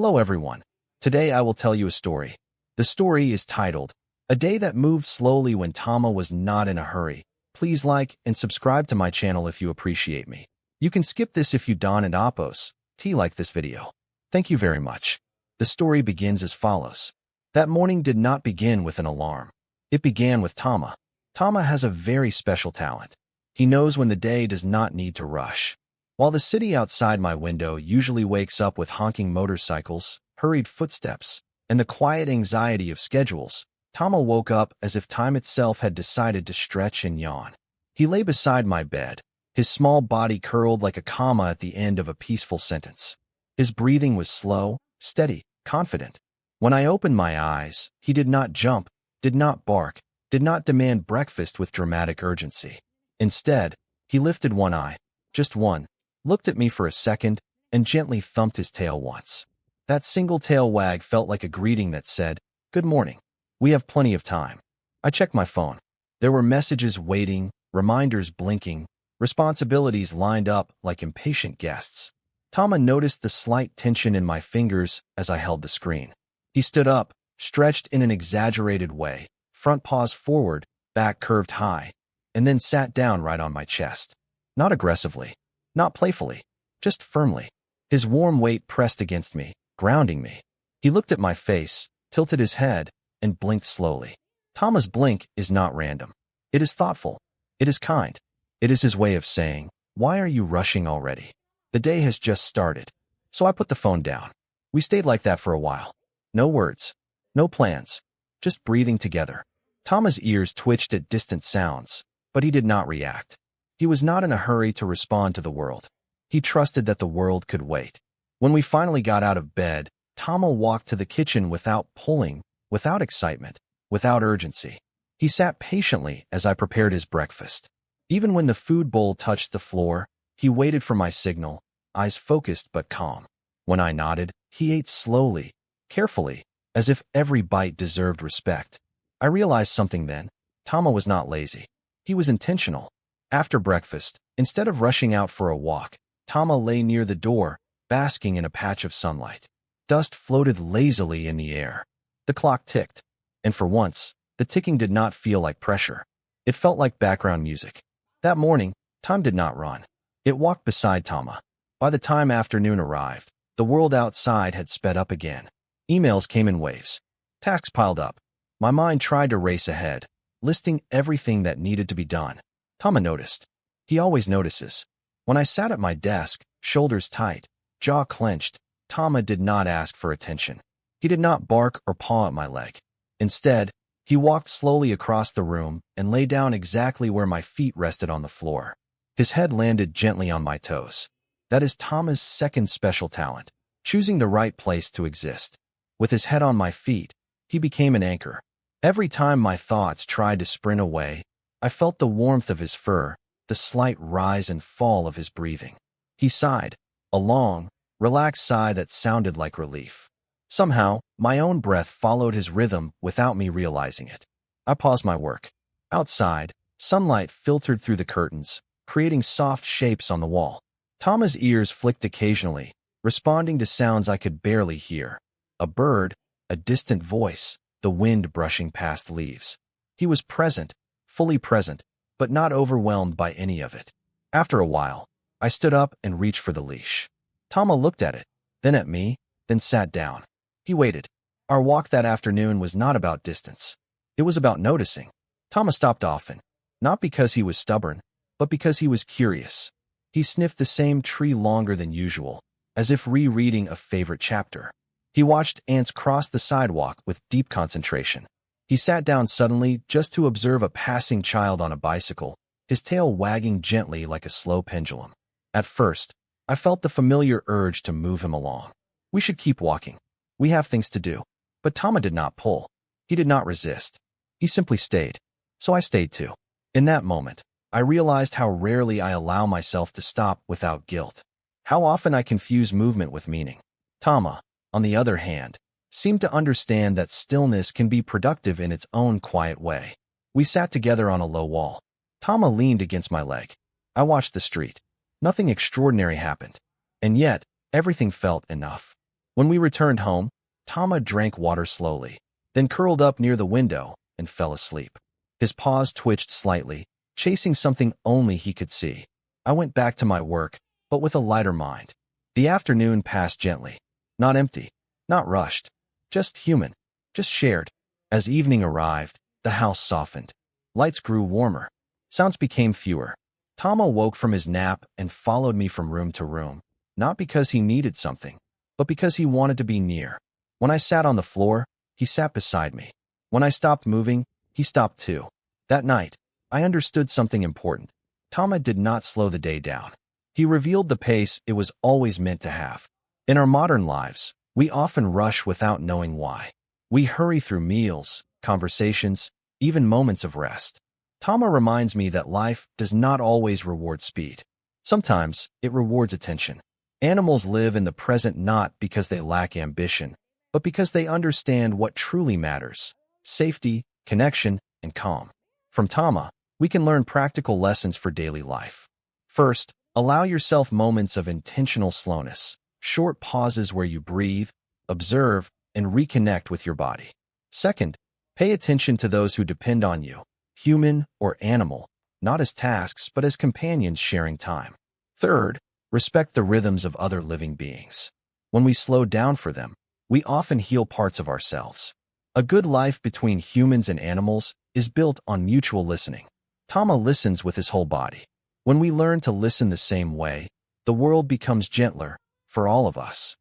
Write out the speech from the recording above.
Hello everyone. Today I will tell you a story. The story is titled, A Day That Moved Slowly When Tama Was Not in a Hurry. Please like and subscribe to my channel if you appreciate me. You can skip this if you don't and oppose. Like this video. Thank you very much. The story begins as follows. That morning did not begin with an alarm. It began with Tama. Tama has a very special talent. He knows when the day does not need to rush. While the city outside my window usually wakes up with honking motorcycles, hurried footsteps, and the quiet anxiety of schedules, Tama woke up as if time itself had decided to stretch and yawn. He lay beside my bed, his small body curled like a comma at the end of a peaceful sentence. His breathing was slow, steady, confident. When I opened my eyes, he did not jump, did not bark, did not demand breakfast with dramatic urgency. Instead, he lifted one eye, just one, looked at me for a second, and gently thumped his tail once. That single tail wag felt like a greeting that said, "Good morning. We have plenty of time." I checked my phone. There were messages waiting, reminders blinking, responsibilities lined up like impatient guests. Tama noticed the slight tension in my fingers as I held the screen. He stood up, stretched in an exaggerated way, front paws forward, back curved high, and then sat down right on my chest. Not aggressively, not playfully, just firmly. His warm weight pressed against me, grounding me. He looked at my face, tilted his head, and blinked slowly. Tama's blink is not random. It is thoughtful. It is kind. It is his way of saying, "Why are you rushing already? The day has just started." So I put the phone down. We stayed like that for a while. No words, no plans, just breathing together. Tama's ears twitched at distant sounds, but he did not react. He was not in a hurry to respond to the world. He trusted that the world could wait. When we finally got out of bed, Tama walked to the kitchen without pulling, without excitement, without urgency. He sat patiently as I prepared his breakfast. Even when the food bowl touched the floor, he waited for my signal, eyes focused but calm. When I nodded, he ate slowly, carefully, as if every bite deserved respect. I realized something then. Tama was not lazy. He was intentional. After breakfast, instead of rushing out for a walk, Tama lay near the door, basking in a patch of sunlight. Dust floated lazily in the air. The clock ticked, and for once, the ticking did not feel like pressure. It felt like background music. That morning, time did not run. It walked beside Tama. By the time afternoon arrived, the world outside had sped up again. Emails came in waves. Tasks piled up. My mind tried to race ahead, listing everything that needed to be done. Tama noticed. He always notices. When I sat at my desk, shoulders tight, jaw clenched, Tama did not ask for attention. He did not bark or paw at my leg. Instead, he walked slowly across the room and lay down exactly where my feet rested on the floor. His head landed gently on my toes. That is Tama's second special talent, choosing the right place to exist. With his head on my feet, he became an anchor. Every time my thoughts tried to sprint away, I felt the warmth of his fur, the slight rise and fall of his breathing. He sighed, a long, relaxed sigh that sounded like relief. Somehow, my own breath followed his rhythm without me realizing it. I paused my work. Outside, sunlight filtered through the curtains, creating soft shapes on the wall. Tama's ears flicked occasionally, responding to sounds I could barely hear. A bird, a distant voice, the wind brushing past leaves. He was present, fully present, but not overwhelmed by any of it. After a while, I stood up and reached for the leash. Tama looked at it, then at me, then sat down. He waited. Our walk that afternoon was not about distance. It was about noticing. Tama stopped often, not because he was stubborn, but because he was curious. He sniffed the same tree longer than usual, as if rereading a favorite chapter. He watched ants cross the sidewalk with deep concentration. He sat down suddenly just to observe a passing child on a bicycle, his tail wagging gently like a slow pendulum. At first, I felt the familiar urge to move him along. We should keep walking. We have things to do. But Tama did not pull. He did not resist. He simply stayed. So I stayed too. In that moment, I realized how rarely I allow myself to stop without guilt. How often I confuse movement with meaning. Tama, on the other hand, seemed to understand that stillness can be productive in its own quiet way. We sat together on a low wall. Tama leaned against my leg. I watched the street. Nothing extraordinary happened. And yet, everything felt enough. When we returned home, Tama drank water slowly, then curled up near the window and fell asleep. His paws twitched slightly, chasing something only he could see. I went back to my work, but with a lighter mind. The afternoon passed gently. Not empty, not rushed, just human, just shared. As evening arrived, the house softened. Lights grew warmer. Sounds became fewer. Tama woke from his nap and followed me from room to room, not because he needed something, but because he wanted to be near. When I sat on the floor, he sat beside me. When I stopped moving, he stopped too. That night, I understood something important. Tama did not slow the day down. He revealed the pace it was always meant to have. In our modern lives, we often rush without knowing why. We hurry through meals, conversations, even moments of rest. Tama reminds me that life does not always reward speed. Sometimes it rewards attention. Animals live in the present not because they lack ambition, but because they understand what truly matters: safety, connection, and calm. From Tama, we can learn practical lessons for daily life. First, allow yourself moments of intentional slowness, short pauses where you breathe, observe, and reconnect with your body. Second, pay attention to those who depend on you, human or animal, not as tasks but as companions sharing time. Third, respect the rhythms of other living beings. When we slow down for them, we often heal parts of ourselves. A good life between humans and animals is built on mutual listening. Tama listens with his whole body. When we learn to listen the same way, the world becomes gentler for all of us.